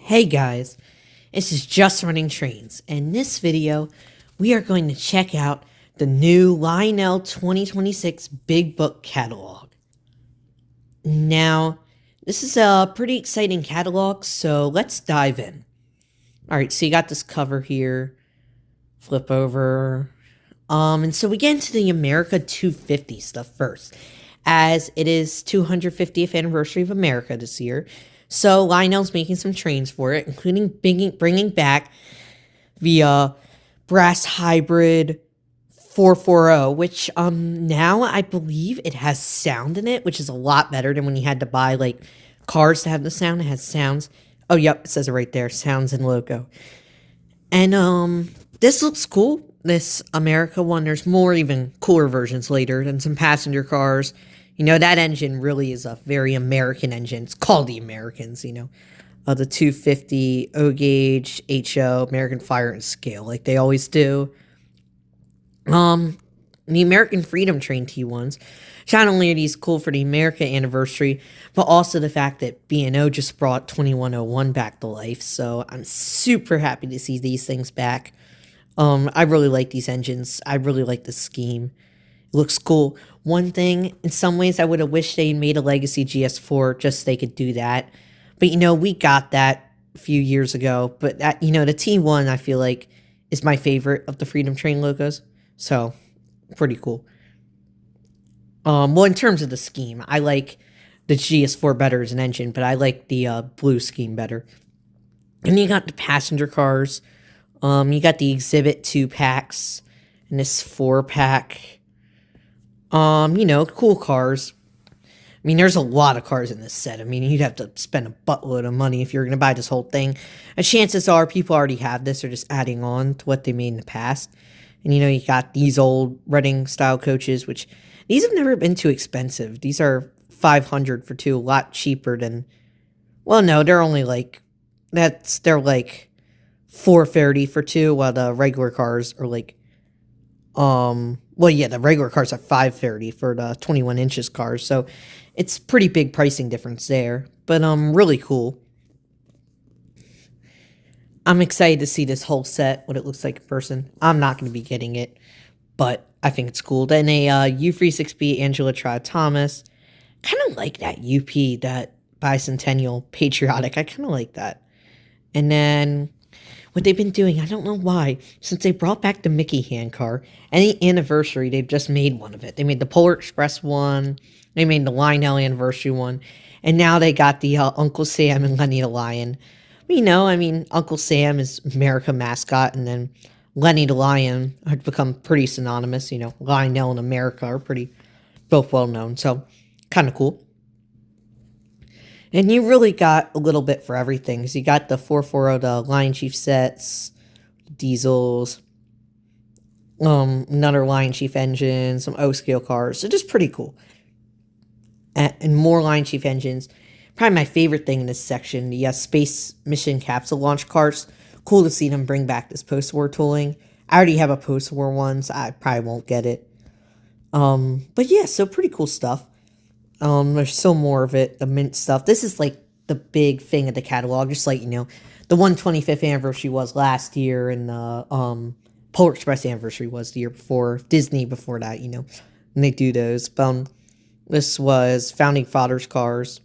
Hey guys, this is Just Running Trains, and in this video, we are going to check out the new Lionel 2026 Big Book catalog. Now, this is a pretty exciting catalog, so let's dive in. Alright, so you got this cover here, flip over, and so we get into the America 250 stuff first, as it is 250th anniversary of America this year. So Lionel's making some trains for it, including bringing back the brass hybrid 440, which now I believe it has sound in it, which is a lot better than when you had to buy like cars to have the sound. It has sounds. Oh, yep, it says it right there, sounds and logo. And this looks cool. This America one, there's more even cooler versions later than some passenger cars. You know, that engine really is a very American engine. It's called the Americans, you know. The 250, O-Gauge, HO, American Fire and Scale, like they always do. The American Freedom Train T1s. Not only are these cool for the America anniversary, but also the fact that B&O just brought 2101 back to life. So I'm super happy to see these things back. I really like these engines. I really like the scheme. It looks cool. One thing, in some ways, I would have wished they made a Legacy GS4 just so they could do that. But, you know, we got that a few years ago. But, that, you know, the T1, I feel like, is my favorite of the Freedom Train logos. So, pretty cool. Well, in terms of the scheme, I like the GS4 better as an engine, but I like the blue scheme better. And you got the passenger cars. You got the Exhibit 2 packs and this 4-pack. You know, cool cars. I mean, there's a lot of cars in this set. I mean, you'd have to spend a buttload of money if you're going to buy this whole thing. And chances are people already have this or just adding on to what they made in the past. And, you know, you got these old Reading style coaches, which these have never been too expensive. These are $500 for two, a lot cheaper than, well, no, they're only like, they're like $430 for two, while the regular cars are like, well, yeah, the regular cars are $530 for the 21 inches cars, so it's pretty big pricing difference there, but really cool. I'm excited to see this whole set, what it looks like in person. I'm not going to be getting it, but I think it's cool. Then a U36B Angela Troy-Thomas. Kind of like that UP, that bicentennial patriotic. I kind of like that. And then what they've been doing, I don't know why, since they brought back the Mickey hand car, any anniversary, they've just made one of it. They made the Polar Express one, they made the Lionel anniversary one, and now they got the Uncle Sam and Lenny the Lion. You know, I mean, Uncle Sam is America mascot, and then Lenny the Lion had become pretty synonymous. You know, Lionel and America are pretty both well known, so kind of cool. And you really got a little bit for everything. So you got the 440, the Lion Chief sets, diesels, another Lion Chief engine, some O-scale cars. So just pretty cool. And more Lion Chief engines. Probably my favorite thing in this section, the Space Mission Capsule launch cars. Cool to see them bring back this post-war tooling. I already have a post-war one, so I probably won't get it. But yeah, so pretty cool stuff. There's still more of it, the mint stuff. This is like the big thing of the catalog, just like, you know, the 125th anniversary was last year, and the Polar Express anniversary was the year before, Disney before that, you know, and they do those. But this was Founding Fathers cars,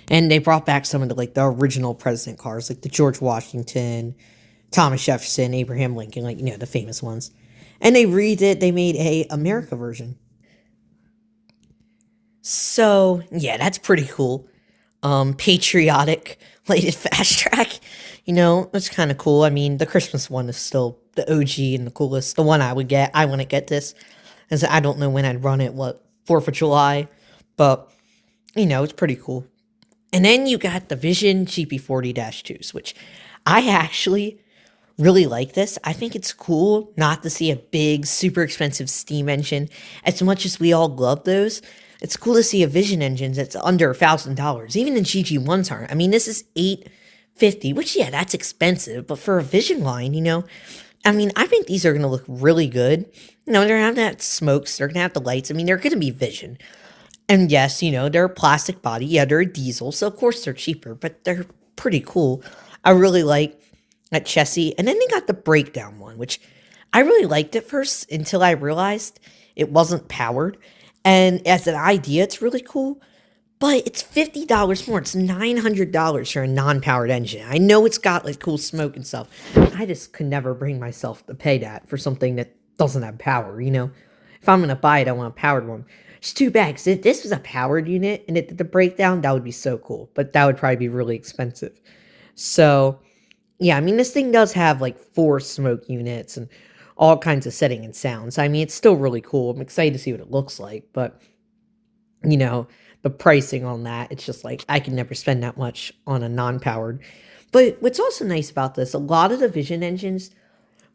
and they brought back some of the, like, the original president cars, like the George Washington, Thomas Jefferson, Abraham Lincoln, like, you know, the famous ones. And they they made a America version. So, yeah, that's pretty cool. Patriotic, lighted fast track. You know, that's kind of cool. I mean, the Christmas one is still the OG and the coolest. The one I would get. I wouldn't get this, as I don't know when I'd run it, 4th of July. But, you know, it's pretty cool. And then you got the Vision GP40-2s, which I actually really like this. I think it's cool not to see a big, super expensive steam engine. As much as we all love those, it's cool to see a Vision engine that's under $1,000. Even the GG1s aren't. I mean, this is $850, which, yeah, that's expensive. But for a Vision line, you know, I mean, I think these are going to look really good. You know, they're going to have smokes. They're going to have the lights. I mean, they're going to be Vision. And yes, you know, they're a plastic body. Yeah, they're a diesel. So, of course, they're cheaper. But they're pretty cool. I really like that chassis. And then they got the breakdown one, which I really liked at first until I realized it wasn't powered. And as an idea, it's really cool. But it's $50 more. It's $900 for a non-powered engine. I know it's got like cool smoke and stuff. I just could never bring myself to pay that for something that doesn't have power, you know? If I'm gonna buy it, I want a powered one. It's too bad, 'cause if this was a powered unit and it did the breakdown, that would be so cool. But that would probably be really expensive. So, yeah, I mean, this thing does have like 4 smoke units and all kinds of setting and sounds. I mean, it's still really cool. I'm excited to see what it looks like, but you know, the pricing on that, it's just like I can never spend that much on a non-powered. But what's also nice about this, a lot of the Vision engines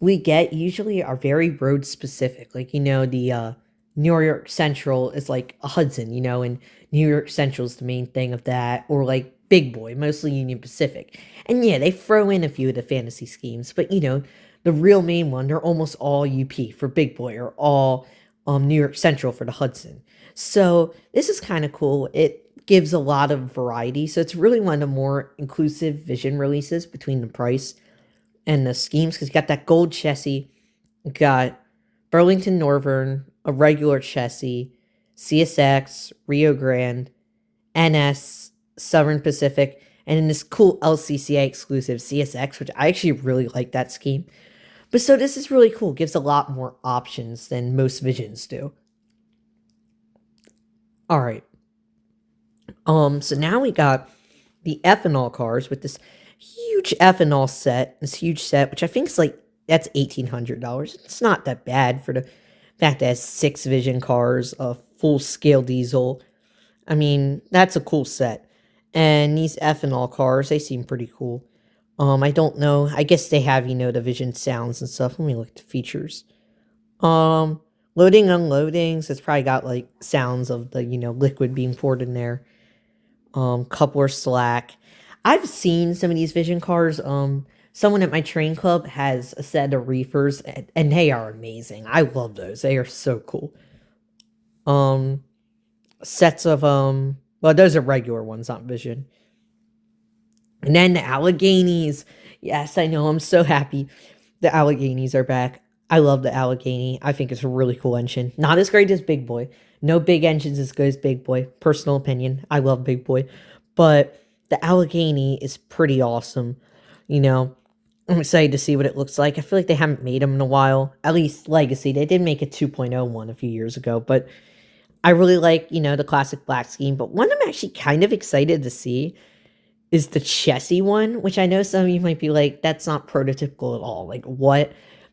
we get usually are very road specific. Like, the New York Central is like a Hudson, and New York Central is the main thing of that, or like Big Boy, mostly Union Pacific. And yeah, they throw in a few of the fantasy schemes, but the real main one, they're almost all UP for Big Boy, or all New York Central for the Hudson. So this is kind of cool. It gives a lot of variety. So it's really one of the more inclusive Vision releases between the price and the schemes, because you got that gold chassis, you got Burlington Northern, a regular chassis, CSX, Rio Grande, NS, Southern Pacific, and then this cool LCCA exclusive CSX, which I actually really like that scheme. But so this is really cool. Gives a lot more options than most Visions do. All right. So now we got the ethanol cars with this huge ethanol set, which I think is like, that's $1,800. It's not that bad for the fact that it has 6 Vision cars, a full scale diesel. I mean, that's a cool set. And these ethanol cars, they seem pretty cool. I don't know. I guess they have, the Vision sounds and stuff. Let me look at the features. Loading, unloading. So it's probably got like sounds of the, liquid being poured in there. Coupler slack. I've seen some of these Vision cars. Someone at my train club has a set of reefers, and they are amazing. I love those. They are so cool. Sets of well, those are regular ones, not Vision. And then the Alleghenies. Yes, I know. I'm so happy the Alleghenies are back. I love the Allegheny. I think it's a really cool engine. Not as great as Big Boy. No big engines as good as Big Boy. Personal opinion. I love Big Boy. But the Allegheny is pretty awesome. I'm excited to see what it looks like. I feel like they haven't made them in a while. At least Legacy. They did make a 2.0 one a few years ago. But I really like, the classic black scheme. But one I'm actually kind of excited to see is the chassis one, which I know some of you might be like, that's not prototypical at all. Like, what?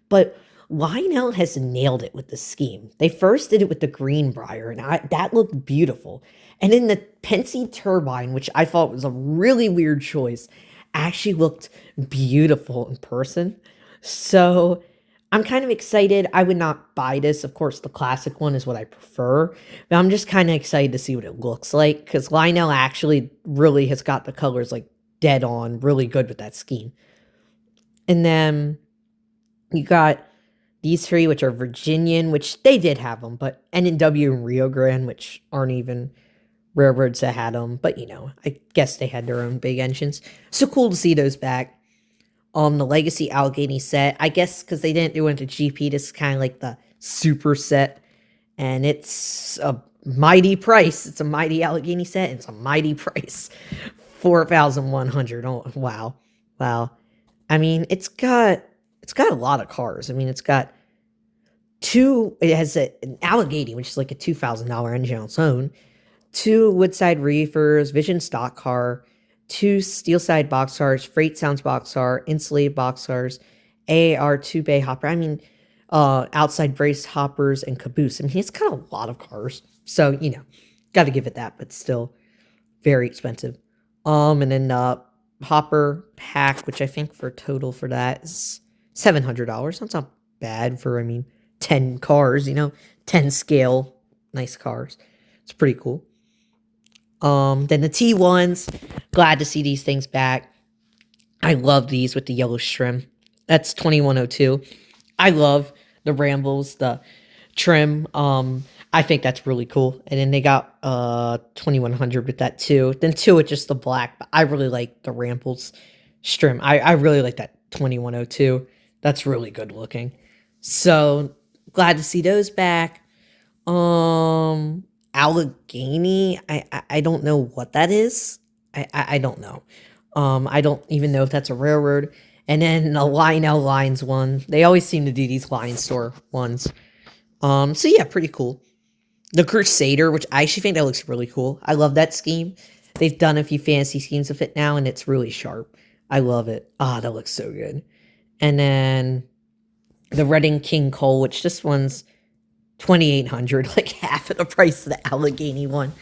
But Lionel has nailed it with the scheme. They first did it with the Greenbrier, and that looked beautiful. And then the Penske turbine, which I thought was a really weird choice, actually looked beautiful in person. So I'm kind of excited. I would not buy this. Of course, the classic one is what I prefer. But I'm just kind of excited to see what it looks like, because Lionel actually really has got the colors like dead on, really good with that scheme. And then you got these 3, which are Virginian, which they did have them, but N&W and Rio Grande, which aren't even railroads that had them. But, I guess they had their own big engines. So cool to see those back. The Legacy Allegheny set, I guess because they didn't do it into GP, this is kind of like the super set. And it's a mighty price. It's a mighty Allegheny set. And it's a mighty price. $4,100. Oh, wow. Wow. I mean, it's got a lot of cars. I mean, it's got it has an Allegheny, which is like a $2,000 engine on its own, 2 Woodside reefers, Vision stock car, 2 steel side boxcars, Freight Sounds boxcar, insulated boxcars, AAR 2 bay hopper. I mean, outside brace hoppers and caboose. I mean, it's got a lot of cars. So, got to give it that, but still very expensive. And then hopper pack, which I think for total for that is $700. That's not bad for, 10 cars, 10 scale, nice cars. It's pretty cool. Then the T1s, glad to see these things back. I love these with the yellow trim. That's 2102. I love the Rambles, the trim. I think that's really cool. And then they got 2100 with that too. Then two with just the black. But I really like the Ramples Strim. I really like that 2102. That's really good looking. So glad to see those back. Allegheny. I don't know what that is. I don't know. I don't even know if that's a railroad. And then the Lionel Lines one. They always seem to do these line store ones. So yeah, pretty cool. The Crusader, which I actually think that looks really cool. I love that scheme. They've done a few fancy schemes with it now, and it's really sharp. I love it. Ah, that looks so good. And then the Reading King Cole, which this one's 2,800, like half of the price of the Allegheny one.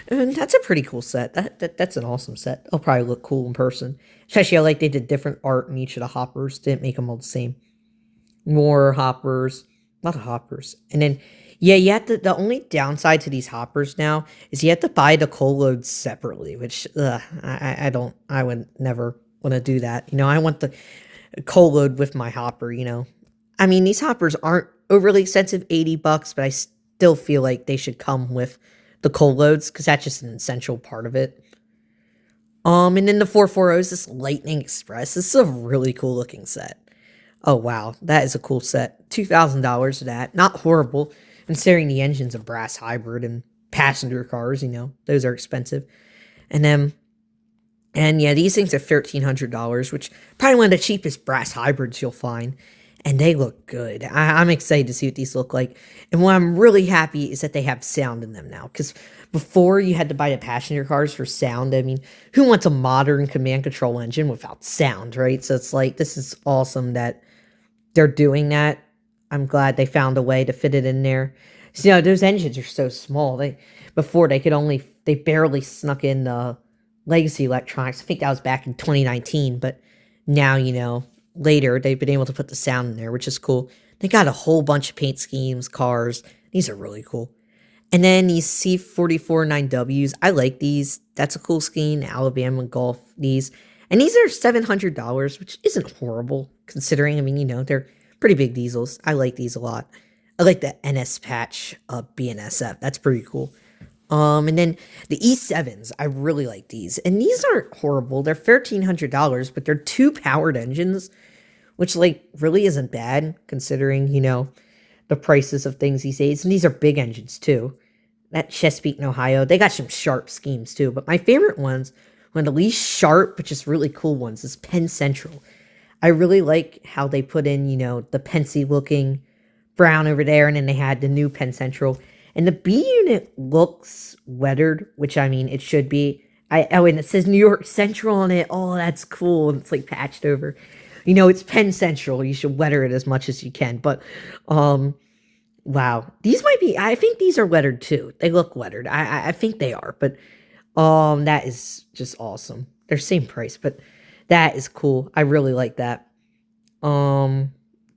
And that's a pretty cool set. That's an awesome set. It'll probably look cool in person. Especially I like they did different art in each of the hoppers. Didn't make them all the same. More hoppers. A lot of hoppers. And then, yeah, you have to, the only downside to these hoppers now is you have to buy the coal loads separately, which I would never want to do that. I want the coal load with my hopper, I mean, these hoppers aren't overly expensive, $80, but I still feel like they should come with the coal loads because that's just an essential part of it. And then the 440 is this Lightning Express. This is a really cool looking set. Oh wow, that is a cool set. $2,000 for that. Not horrible, considering the engine's a brass hybrid and passenger cars, those are expensive. And yeah, these things are $1,300, which probably one of the cheapest brass hybrids you'll find. And they look good. I'm excited to see what these look like. And what I'm really happy is that they have sound in them now. Because before you had to buy the passenger cars for sound. I mean, who wants a modern command control engine without sound, right? So it's like, this is awesome that they're doing that. I'm glad they found a way to fit it in there. So, those engines are so small. They barely snuck in the legacy electronics. I think that was back in 2019, but now, later they've been able to put the sound in there, which is cool. They got a whole bunch of paint schemes, cars. These are really cool. And then these C44 9Ws, I like these. That's a cool scheme. Alabama Golf, these. And these are $700, which isn't horrible considering, I mean, they're pretty big diesels. I like these a lot. I like the NS patch BNSF. That's pretty cool. And then the E7s, I really like these. And these aren't horrible. They're $1,300, but they're two powered engines, which really isn't bad considering, the prices of things these days. And these are big engines too. That Chesapeake in Ohio, they got some sharp schemes too. But my favorite ones, one of the least sharp, but just really cool ones, is Penn Central. I really like how they put in, the Pensy looking brown over there, and then they had the new Penn Central. And the B unit looks weathered, which I mean, it should be. And it says New York Central on it. Oh, that's cool. And it's patched over. It's Penn Central. You should weather it as much as you can. But, wow. These might be, I think these are weathered too. They look weathered. I think they are. But, that is just awesome. They're same price, but that is cool. I really like that.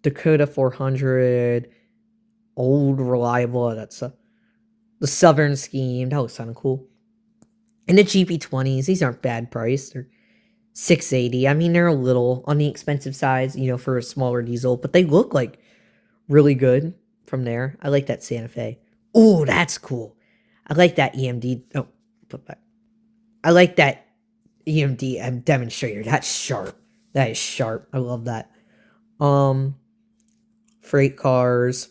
Dakota 400, old reliable. That's the Southern scheme. That looks kind of cool. And the GP20s, these aren't bad price. They're $680. I mean, they're a little on the expensive side, for a smaller diesel, but they look like really good from there. I like that Santa Fe. Oh, that's cool. I like that EMD. Oh, put back. I like that EMD demonstrator. That's sharp. That is sharp. I love that. Freight cars.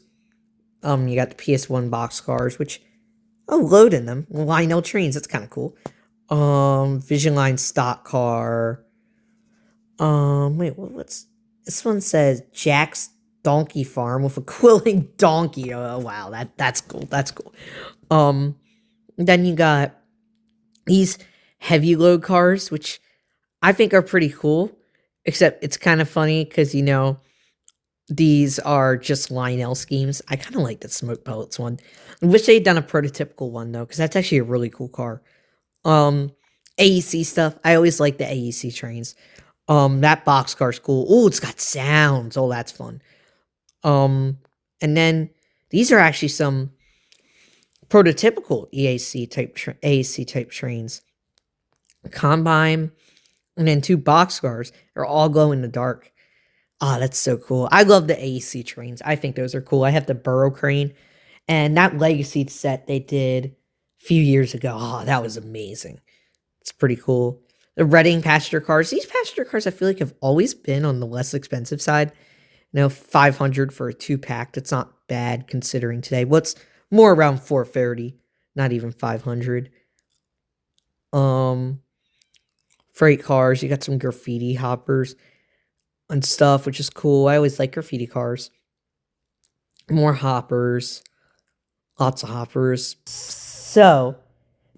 You got the PS1 box cars, which load in them. Lionel trains. That's kind of cool. Vision Line stock car. Wait, what's this one? Says Jack's Donkey Farm with a quilling donkey. Oh wow, that's cool. That's cool. Then you got these heavy load cars, which I think are pretty cool. Except it's kind of funny because these are just Lionel schemes. I kind of like the Smoke Pellets one. I wish they'd done a prototypical one though, because that's actually a really cool car. AEC stuff. I always like the AEC trains. That boxcar's cool. Oh, it's got sounds. Oh, that's fun. And then these are actually some prototypical AEC type trains. Combine, and then two boxcars are all glow in the dark. Ah, that's so cool. I love the AEC trains. I think those are cool. I have the Burrow crane, And that Legacy set they did a few years ago, oh, that was amazing. It's pretty cool. The Reading passenger cars. These passenger cars I feel like have always been on the less expensive side. 500 for a 2-pack. That's not bad considering today. What's more around 430, not even 500. Freight cars. You got some graffiti hoppers and stuff, which is cool. I always like graffiti cars. More hoppers. Lots of hoppers. So,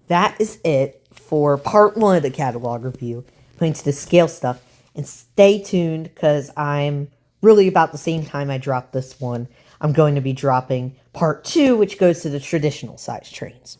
that is it for part 1 of the catalog review. Going to the scale stuff. And stay tuned, because I'm really about the same time I dropped this one, I'm going to be dropping part 2, which goes to the traditional size trains.